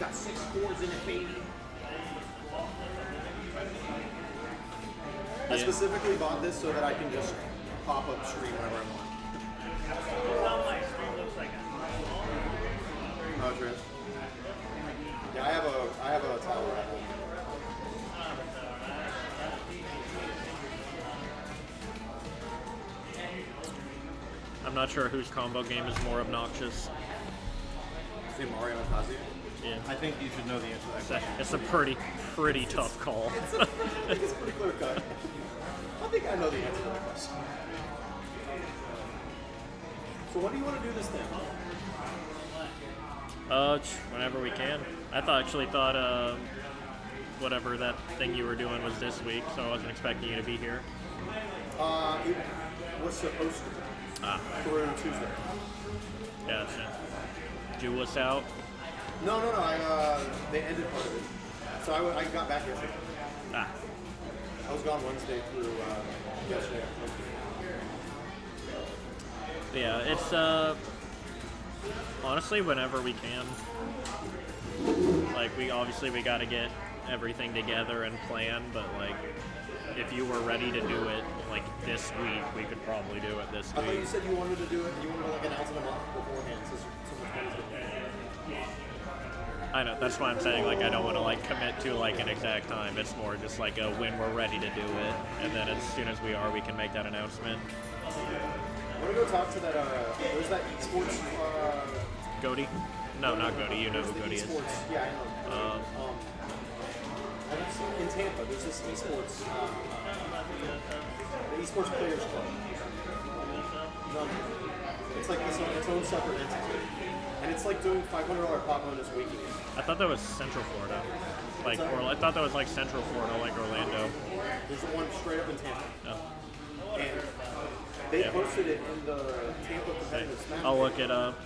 got 6 chords in it, baby. I specifically bought this so that I can just pop up Strim whenever I want. Oh, true. Yeah, I have a tower at home. I'm not sure whose combo game is more obnoxious. Say Mario and Kazuya? Yeah. I think you should know the answer to that question. It's a pretty tough call. It's pretty clear cut. I think I know the answer to that question. So when do you want to do this thing? Whenever we can. I actually thought whatever that thing you were doing was this week, so I wasn't expecting you to be here. It was supposed to be. Through Tuesday. Gotcha. Jew us out? No. They ended part of it. So I got back yesterday. I was gone Wednesday through yesterday. Yeah, it's honestly whenever we can. Like we got to get everything together and plan, but like if you were ready to do it like this week, we could probably do it this week. I thought you said you wanted to do it. You wanted to like announce it a month beforehand, so much money's good. I know, that's why I'm saying like I don't want to like commit to like an exact time. It's more just like a when we're ready to do it, and then as soon as we are, we can make that announcement. I want to go talk to that. Where's that esports? Goaty? No, not Goaty. You know who Goaty is. Yeah, I know. In Tampa, there's this esports, the esports players club. It's like its own separate entity, and it's like doing $500 pop bonus weekend. I thought that was Central Florida, I thought that was like Central Florida, like Orlando. There's one straight up in Tampa. No. And they posted it in the Tampa competitive Smash. I'll look it up.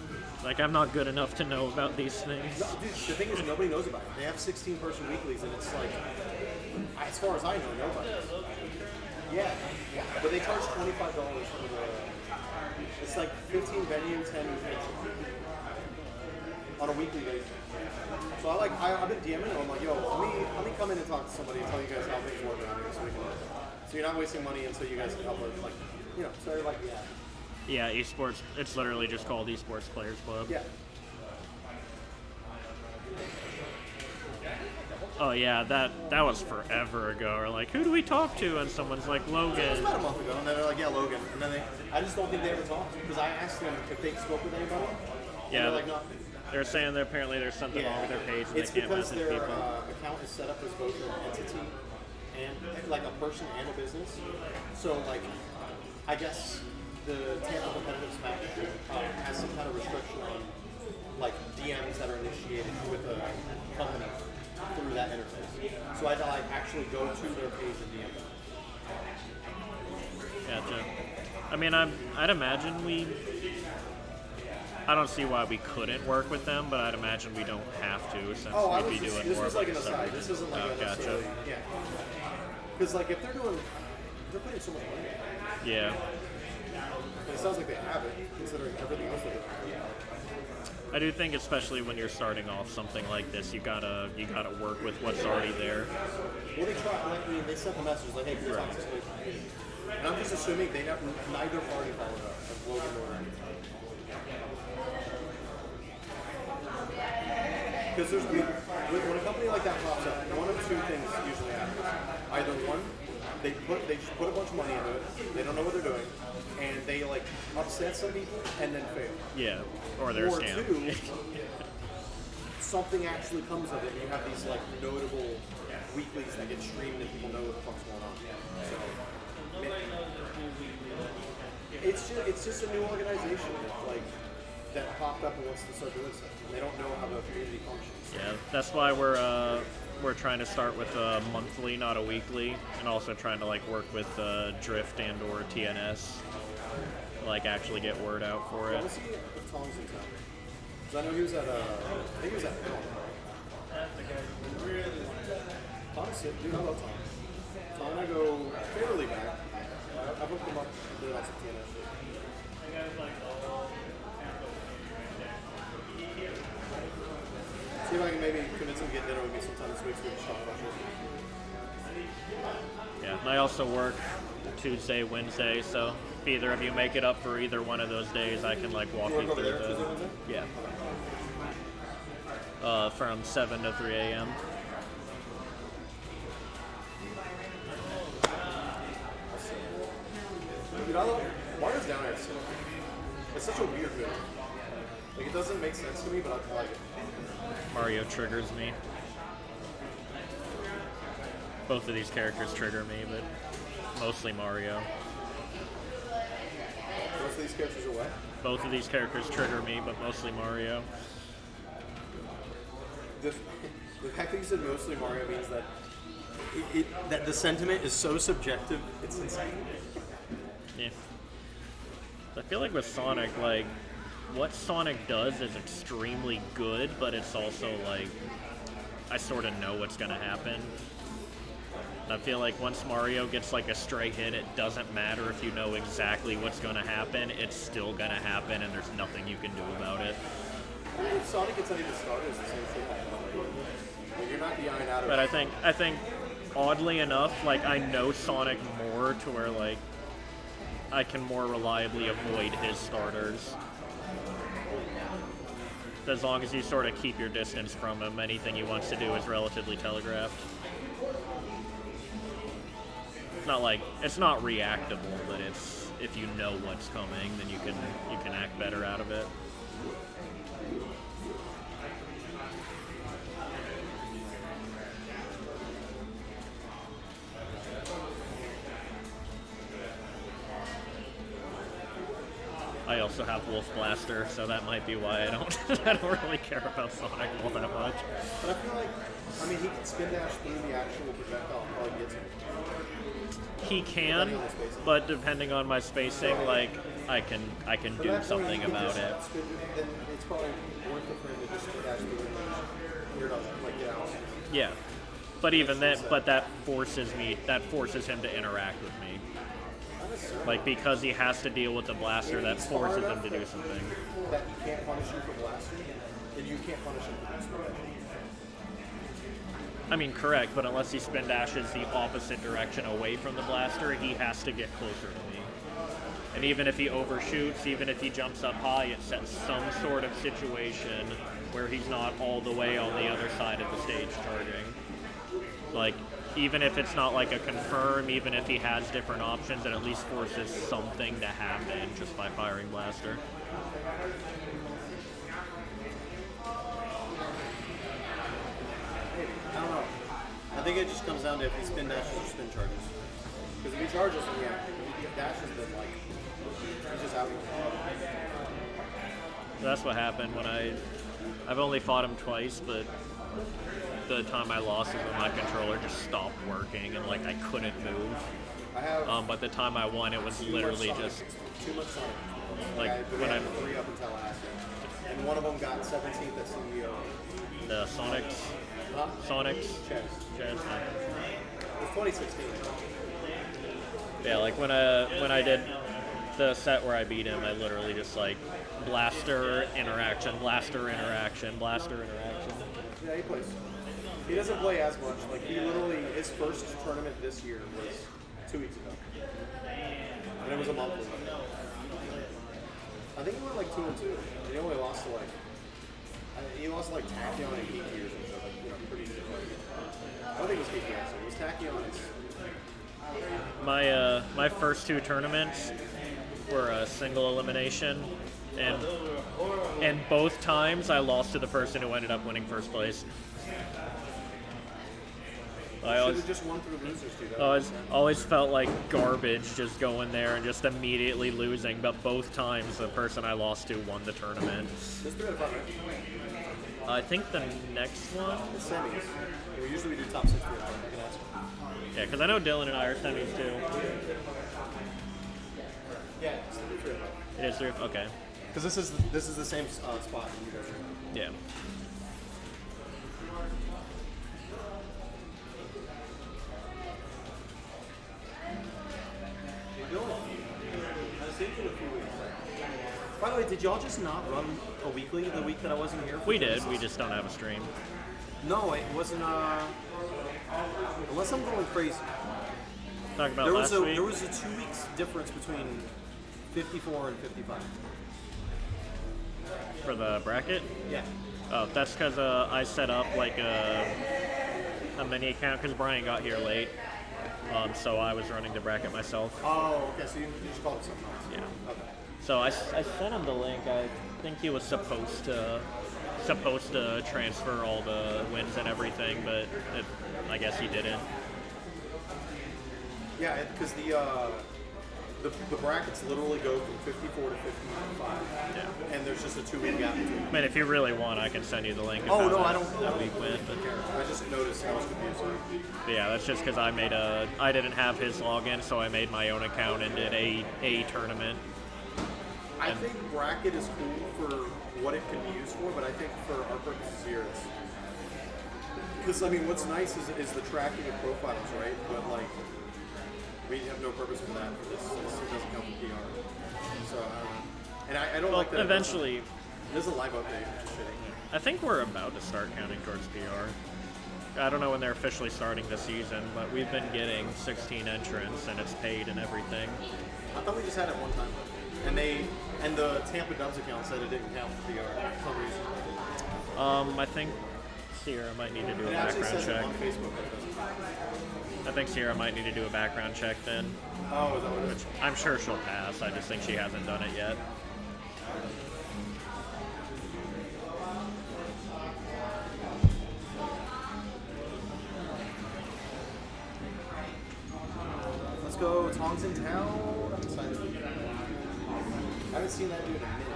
Like, I'm not good enough to know about these things. No, dude, the thing is, nobody knows about it. They have 16-person weeklies, and it's like, as far as I know, nobody. Yeah, but they charge $25 for the. It's like 15 venue, 10 retention on a weekly basis. So I've been DMing them. I'm like, yo, let me come in and talk to somebody and tell you guys how things work around here, so you're not wasting money until you guys can help us, like, so you're like, yeah. Yeah, esports. It's literally just called Esports Players Club. Yeah. Oh yeah, that was forever ago. Or like, who do we talk to? And someone's like, Logan. It was about a month ago, and then they're like, yeah, Logan. And then I just don't think they ever talked, because I asked them if they spoke with anybody. Yeah. They're like, no. They're saying that apparently there's something wrong with their page and it's they can't because message their people. account is set up as both an entity and like a person and a business. So like, I guess the Tampa Competitive Smash has some kind of restriction on like DMs that are initiated with a company through that interface. So I had to like actually go to their page and DM them. Gotcha. I mean, I'd imagine I don't see why we couldn't work with them, but I'd imagine we don't have to since we'd be doing this more was of like a an aside. separate- This isn't like Oh, a necessarily, yeah. Because like if they're putting so much money. Yeah. And it sounds like they have it, considering everything else they're doing. I do think, especially when you're starting off something like this, you gotta work with what's already there. Well, they try. They sent the message like, "Hey, please talk to us." And I'm just assuming neither party followed up, like Logan or anything. Because when a company like that pops up, one of two things usually happens. Either one, they just put a bunch of money into it, they don't know what they're doing, and they like upset some people and then fail. Yeah, or they're Or scam. two, something actually comes of it, and you have these like notable weeklies that get streamed and people know what the fuck's going on. So it's just a new organization that popped up and wants to start doing stuff. They don't know how the community functions. Yeah, that's why we're trying to start with a monthly, not a weekly, and also trying to like work with Drift and or TNS, like actually get word out for it. Let's see if Tom's in town. Because I know he was at I think he was at Film. Tom's sick, dude. I love Tom. Tom and I go fairly back. I booked him up and did lots of TNS shit. See if I can maybe convince him to get dinner with me sometime this week so we can talk about this. Yeah, and I also work Tuesday, Wednesday, so if either of you make it up for either one of those days, I can like walk you over through there Tuesday, Wednesday? Yeah. From 7 to 3 a.m. Dude, I love Mario's down there. It's such a weird movie. Like, it doesn't make sense to me, but I like it. Mario triggers me. Both of these characters trigger me, but mostly Mario. Most of these characters are what? Both of these characters trigger me, but mostly Mario. The fact that you said mostly Mario means that that the sentiment is so subjective, it's insane. Yeah. I feel like with Sonic, like, what Sonic does is extremely good, but it's also like, I sort of know what's going to happen. And I feel like once Mario gets like a straight hit, it doesn't matter if you know exactly what's going to happen, it's still going to happen, and there's nothing you can do about it. I mean, if Sonic gets anything started, it's the same thing. Like, you're not behind out of But I think, oddly enough, like, I know Sonic more to where, like, I can more reliably avoid his starters. As long as you sort of keep your distance from him, anything he wants to do is relatively telegraphed. Not like, it's not reactable, but it's, if you know what's coming, then you can act better out of it. I also have Wolf Blaster, so that might be why I don't I don't really care about Sonic all that much. But I feel like, I mean, he can spin dash through the actual projectile and probably gets him. He can, but depending on my spacing, like, I can do something about it. Then it's probably worth it for him to just spin dash through and you're not like get out. Yeah, but even then, but that forces him to interact with me. Like, because he has to deal with the blaster, that forces him to do something. That he can't punish you for blasting, and you can't punish him for spin dashing. I mean, correct, but unless he spin dashes the opposite direction away from the blaster, he has to get closer to me. And even if he overshoots, even if he jumps up high, it sets some sort of situation where he's not all the way on the other side of the stage charging. Like, even if it's not like a confirm, even if he has different options, it at least forces something to happen just by firing blaster. I don't know. I think it just comes down to if he spin dashes or spin charges. Because if he charges, then yeah. If he dashes, then like, he's just out. That's what happened when I've only fought him twice, but the time I lost is when my controller just stopped working and like I couldn't move. I have but the time I won, it was literally just too much Sonic. like when I 3 up until last year. And one of them got 17th at CEO. the Sonics. Huh? Sonics. Chess. Chess. It was 2016. Yeah, like when I did the set where I beat him, I literally just like blaster interaction, blaster interaction, blaster interaction. Yeah, he plays. He doesn't play as much. Like, he literally, his first tournament this year was 2 weeks ago. And it was a monthly. I think he went like 2-2. And he only lost to like, he lost to like Tachyon and Kiki or something. Like, you know, pretty good. I don't think it was Kiki actually. It was Tachyon. My first 2 tournaments were a single elimination, and both times I lost to the person who ended up winning first place. I just won through losers, dude. always felt like garbage just going there and just immediately losing, but both times the person I lost to won the tournament. There's 3 out of 5, right? I think the next one... The semis. We usually do top 6 3 out of 5. I can ask. Yeah, because I know Dylan and I are semis too. Yeah, it's 3 out of 5. It is 3? Okay. Because this is the same spot that you guys are in. Yeah. Dylan, I've seen you in a few weeks. By the way, did y'all just not run a weekly the week that I wasn't here? We did. We just don't have a stream. No, it wasn't. Unless I'm going crazy. Talk about There was last week. there was a 2 weeks difference between 54 and 55. For the bracket. Yeah. Oh, that's because I set up like a mini account because Brian got here late. So I was running the bracket myself. Oh, okay. So you just called it something else. Yeah. Okay. So I sent him the link. I think he was supposed to transfer all the wins and everything, but I guess he didn't. Yeah, because the brackets literally go from 54 to 55. Yeah. And there's just a 2 week gap between. I mean, if you really want, I can send you the link. of Oh, how no, I that- don't- That week went, but I just noticed I was confused. but yeah, that's just because I didn't have his login, so I made my own account and did a tournament. I think bracket is cool for what it can be used for, but I think for our purposes here, it's because I mean, what's nice is the tracking of profiles, right? But like, we have no purpose for that for this. It doesn't count for PR. So I don't know. And I don't Well, like that. eventually, There's a live update, which is shitty. I think we're about to start counting towards PR. I don't know when they're officially starting the season, but we've been getting 16 entrants and it's paid and everything. I thought we just had it one time, and the Tampa Dubs account said it didn't count for PR for some reason. I think Sierra might need to do a It actually background says it check. on Facebook that it doesn't. I think Sierra might need to do a background check then. Oh, is that what it is? I'm sure she'll pass. I just think she hasn't done it yet. Let's go. Tong's in town. I'm excited. I haven't seen that dude in a minute.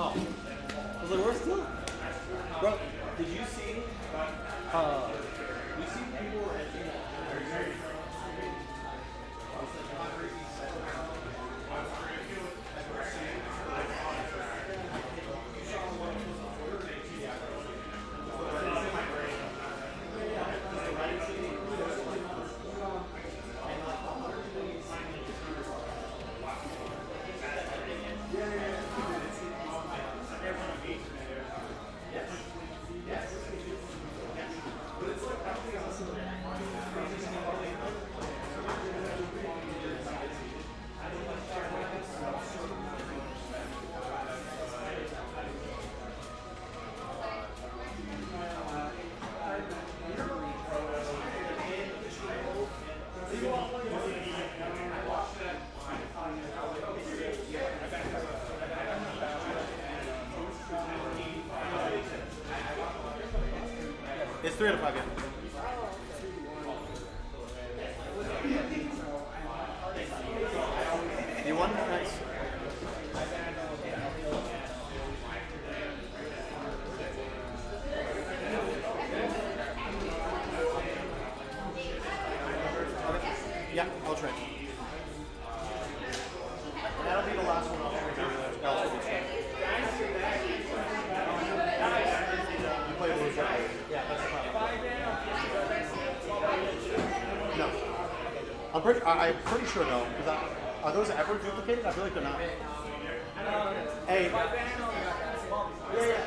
Oh. I was like, where's still? Bro, did you see? You see people at It's 3 out of 5, yeah. You won? Nice. Okay. Yeah, I'll trade. That'll be the last one I'll trade. Else will be trade. You play Blues, right? Yeah, that's the problem. No. I'm pretty sure no. Are those ever duplicated? I feel like they're not. Hey. Yeah.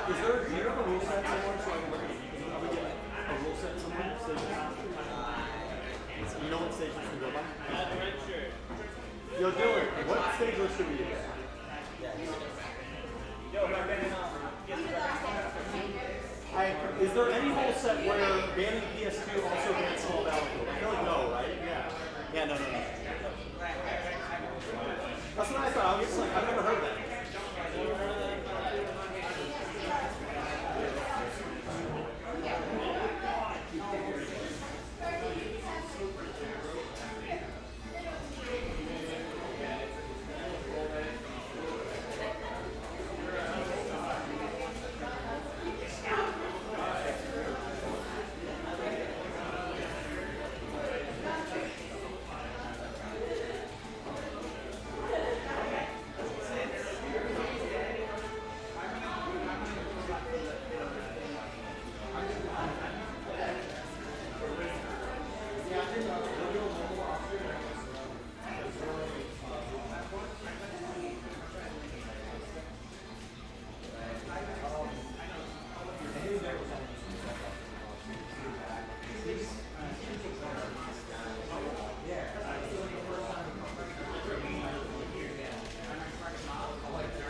Do you have a rule set somewhere so I can look at it? We get a rule set somewhere? You know what stage we should go by? Yo, Dylan, what stage list should we use? Is there any rule set where banning PS2 also bans small battlefield? I feel like no, right? Yeah. I've never heard of that.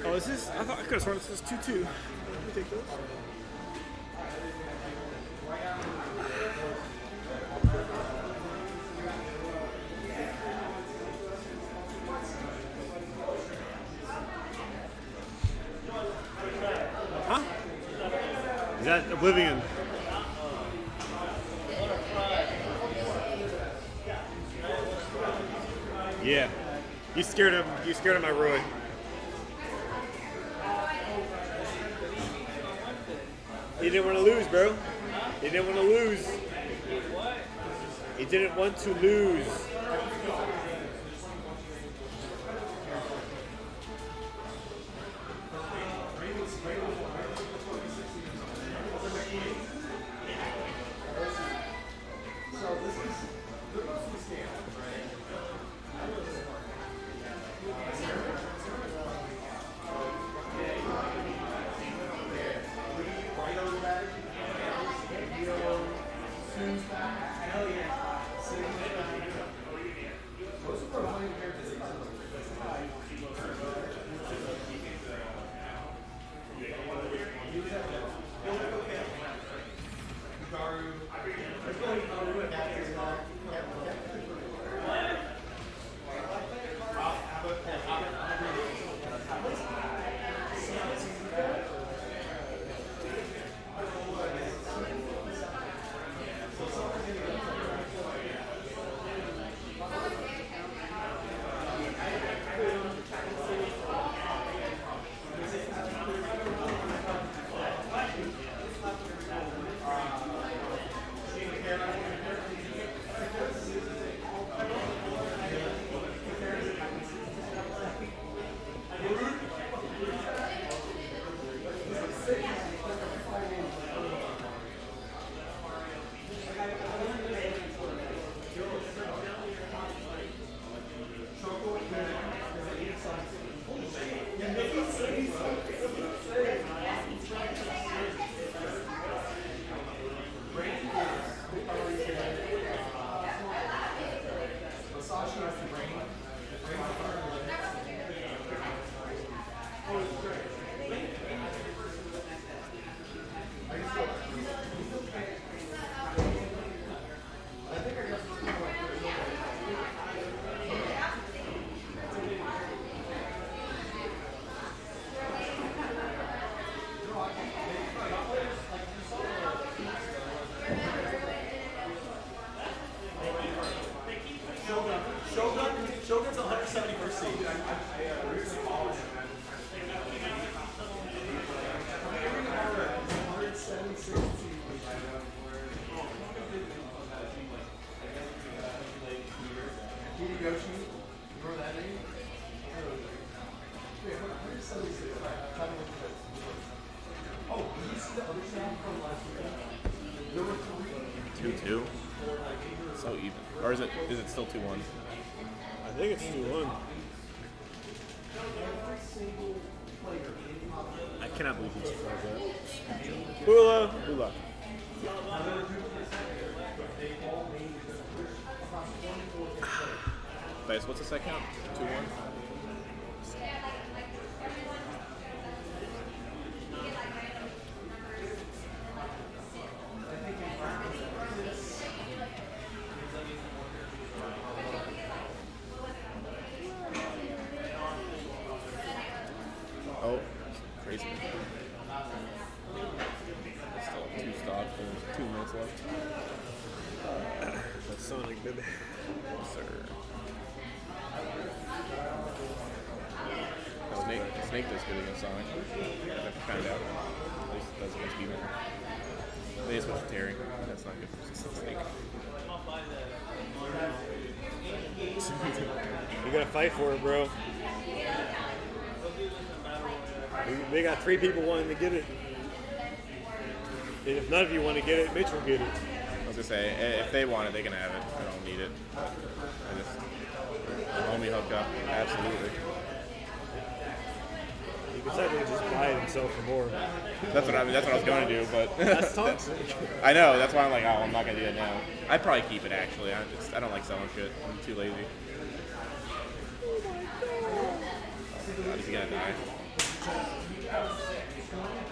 Oh, is this? I thought I could have sworn this was 2-2. Let me take those. Huh? Is that Oblivion? Yeah. You scared him. You scared him, my Roy. He didn't want to lose, bro. He didn't want to lose. He didn't want to lose. Shogun's 171st seed. Oh, did you see the other sound from last weekend? There were 3. 2-2. So even. Or is it still 2-1? I think it's 2-1. I cannot believe he just like that. Hula. Hula. Dice, what's the second count? 2-1? Oh, crazy. Still 2 stock, there's 2 minutes left. That's Sonic, baby. Yes, sir. Snake does good against Sonic. I have to find out. At least it does against BMetal. They just switch to Terry. That's not good for Snake. You gotta fight for it, bro. We got 3 people wanting to get it. And if none of you want to get it, Mitch will get it. I was gonna say, if they want it, they can have it. I don't need it. But I just homie hook up. Absolutely. You can technically just buy it and sell for more. That's what I was going to do, but That's toxic. I know. That's why I'm like, oh, I'm not gonna do that now. I'd probably keep it actually. I don't like selling shit. I'm too lazy. Is he gonna die?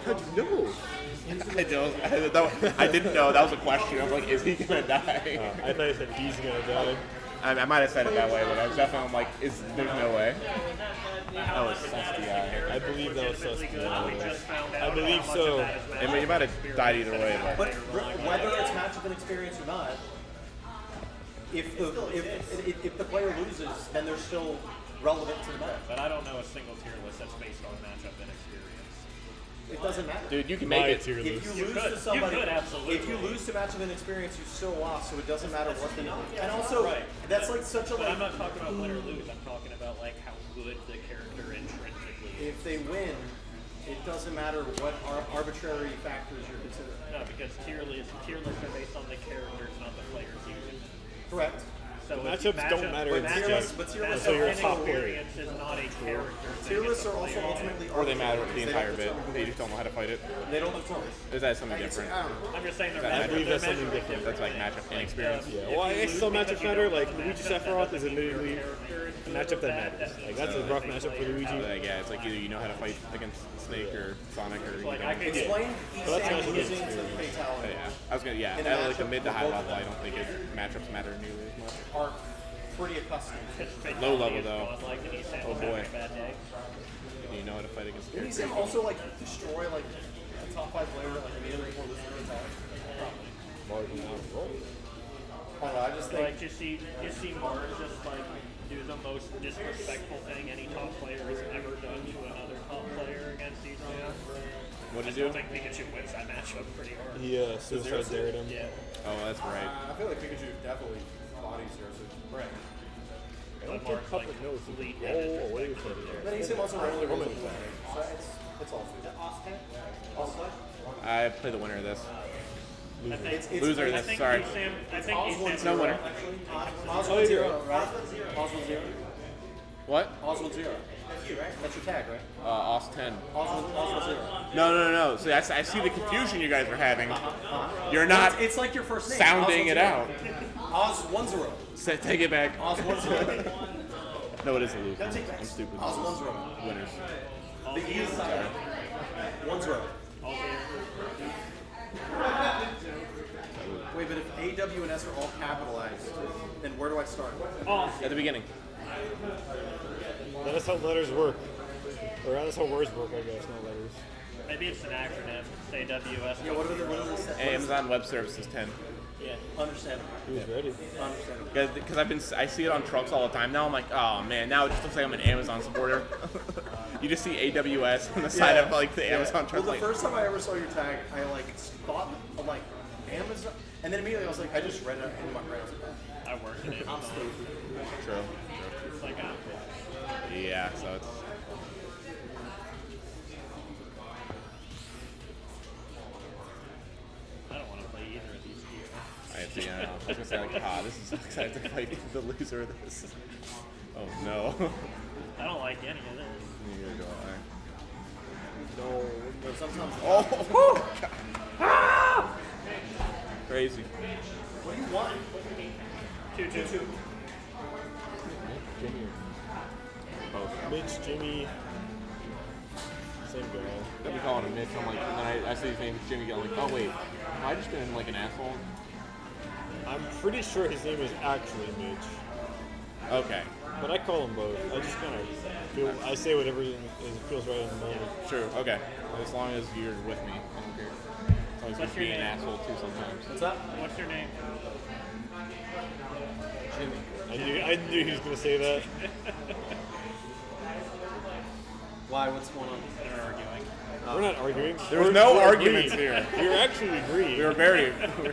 How'd you know? I didn't know. That was a question. I was like, is he gonna die? I thought you said he's gonna die. I might have said it that way, but I was definitely I'm like, there's no way. That was Susty. I believe that was Susty. I believe so. You might have died either way. But whether it's matchup and experience or not, if the player loses, then they're still relevant to the meta. But I don't know a single tier list that's based on matchup and experience. It doesn't matter. Dude, you can make it. Tier If list. you lose to somebody, You could, absolutely. if you lose to matchup and experience, you still lost, so it doesn't matter what the. And also, Right. that's like such a But like. I'm not talking about win or lose. I'm talking about like how good the character intrinsically is. If they win, it doesn't matter what arbitrary factors you're considering. No, because tier lists are based on the characters, not the players using. Correct. So Matchups don't matter in tier lists- but tier lists So you're a and top player. experience is not a character. Tier thing, lists it's a are also player. ultimately Or they matter arbitrary. the entire bit. They just don't know how to fight it. They don't determine. Is that something different? I don't know. I'm just saying they're I believe that's they're something measured different. That's like matchup and experience. Yeah, well, I guess some matchups matter. Like Luigi Sephiroth is admittedly a matchup that matters. Like that's a rough matchup for Luigi. Like, yeah, it's like either you know how to fight against Snake or Sonic or you Like, don't. I could Explain Well, that's Esam not losing good. to fatality Yeah, I was gonna. Yeah, In a at like the matchup mid to for high both level, of I don't think matchups matter nearly as much. are pretty accustomed. Low level, though. Like, and Esam Oh, was having boy. a bad day. Do you know how to fight against Didn't characters? Esam also like destroy like a top 5 player like immediately before losing to fatality? I don't know, I just think Like, you see Mars just like do the most disrespectful thing any top player has ever done to another top player against Esam. What I did you still do? think Pikachu wins that matchup pretty hard. He suicide dared him. Yeah. Oh, that's right. I feel like Pikachu definitely bodies Zero Suit. Right. Don't But take Mars like public notice. complete Roll away from it. Then Esam also randomly rolls with that. So it's all food. Also, I play the winner of this. it's Loser of I this. think Sorry. Esam, I think Oz Esam, No winner. Oz 1-0, right? Oz 1-0. What? Oz 1-0. That's your tag, right? Os 10. Oz 1-0. No. See, I see the confusion you guys are having. You're not It's like your first name. sounding Oz it out. 1-0. Oz 1-0. Take it back. Oz 1-0. No, it is a loser. Don't take that. I'm stupid. Oz 1-0. Winners. The E side. 1-0. Wait, but if A, W, and S are all capitalized, then where do I start? At the beginning. That's how letters work. Or that's how words work, I guess, not letters. maybe it's an acronym. Say WS. Yeah, what do they say? Amazon Web Services 10. Yeah. Understandable. Who's ready? Understandable. Because I see it on trucks all the time. Now I'm like, oh man, now it just looks like I'm an Amazon supporter. You just see AWS on the side of like the Amazon truck. Well, the like, first time I ever saw your tag, I like thought of like Amazon, and then immediately I was like, I just read it in my brain. I was like, I work in it. I'm stupid. True. It's like Yeah, so it's. I don't want to play either of these two. I was gonna say like, this is so excited to fight the loser of this. Oh no. I don't like any of this. Neither do I. No, but sometimes. Oh! Crazy. What do you want? 2-2. Jimmy. Both. Mitch, Jimmy. Same guy. I've been calling him Mitch. I'm like, and then I see his name is Jimmy. I'm like, oh wait, have I just been like an asshole? I'm pretty sure his name is actually Mitch. Okay. But I call them both. I just kind of feel. I say whatever feels right in the moment. True. Okay. As long as you're with me, I don't care. As long as What's you're your being an name? asshole too sometimes. What's up? What's your name? Jimmy. I knew he was gonna say that. Why? What's going on? They're arguing. We're not arguing. There was We're no agreeing. arguments here. We're actually agreeing. We were very Do you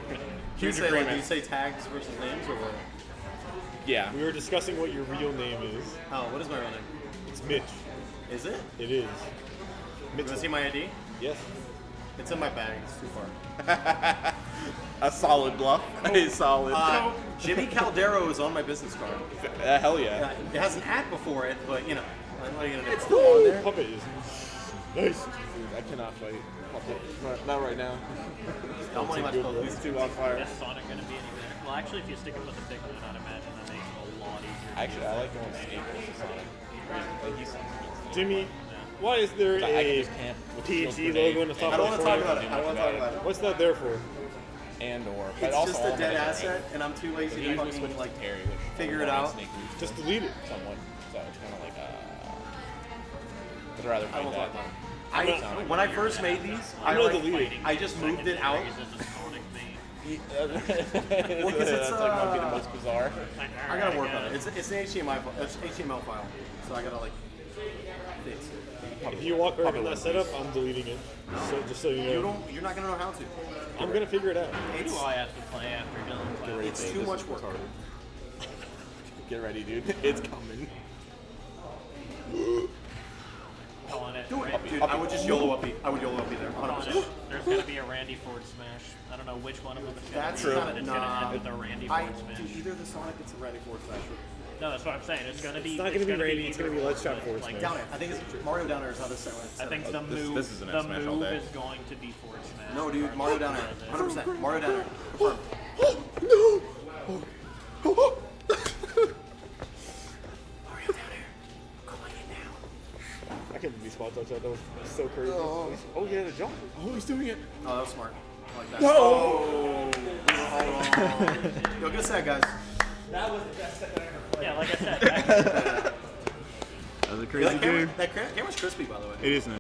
huge say, like, do you agreement. say tags versus names or what? Yeah. We were discussing what your real name is. Oh, what is my real name? It's Mitch. Is it? It is. You Mitch. want to see my ID? Yes. It's in my bag. It's too far. A solid bluff. A solid. Jimmy Caldero is on my business card. Hell yeah. It has an at before it, but you know. What are you gonna do? It's still on there. Puppet is nice. Dude, I cannot fight. Not right now. I'm only about to go He's too on fire. Is Sonic going to be any better? Well, actually, if you stick him with the big one, I'd imagine that makes it a lot easier. Actually, I like going Snake versus Sonic. Like, he's Jimmy, why is there I a just can't. with PhD shield logo in the grenade top I don't left want to talk corner? about it. I don't want to talk about it. What's that there for? And or. But It's also just all a dead my- asset, and I'm too lazy to Usually fucking switch like to Terry, which figure it only out. Snake loses Just delete it. someone. So it's kind of like I'd rather I fight won't that. talk about it. When I first made these, I gonna like, delete it. I just moved it out. As a Sonic thing. Well, 'cause it's, That's like might be the most bizarre. I gotta work on it. It's an HTML file, so I gotta like fix it. If you walk away from that setup, I'm deleting it. So just so you know. You're not gonna know how to. I'm gonna figure it out. Who do I have to play after Dylan plays? It's too much work. Get ready, dude. It's coming. Calling it. Do it, dude. I would just YOLO up. I would YOLO up there. Calling 100%. it. There's going to be a Randy Ford smash. I don't know which one of them it's going That's to be, true. but it's going to end with a Randy I Ford smash. do either the Sonic. It's a Randy Ford smash. No, that's what I'm saying. It's going to be. It's not gonna be Randy, it's either gonna be Let's or, Shot but, Ford like, smash. Down Air. I think it's Mario Down Air is how this set I think the this- move, this is an the Smash all move day. is going to be Ford smash. No, dude. Mario Down Air. regardless. 100%. Mario Down Air. Confirmed. Mario Down Air. Calling it now. I couldn't be spot touch. That was so crazy. Oh yeah, the jump. Oh, he's doing it. Oh, that was smart. I like that. No! Oh, we were all wrong. Yo, good set, guys. Yeah, like I said. That was a That crazy game. camera's crispy, by the way. It is nice.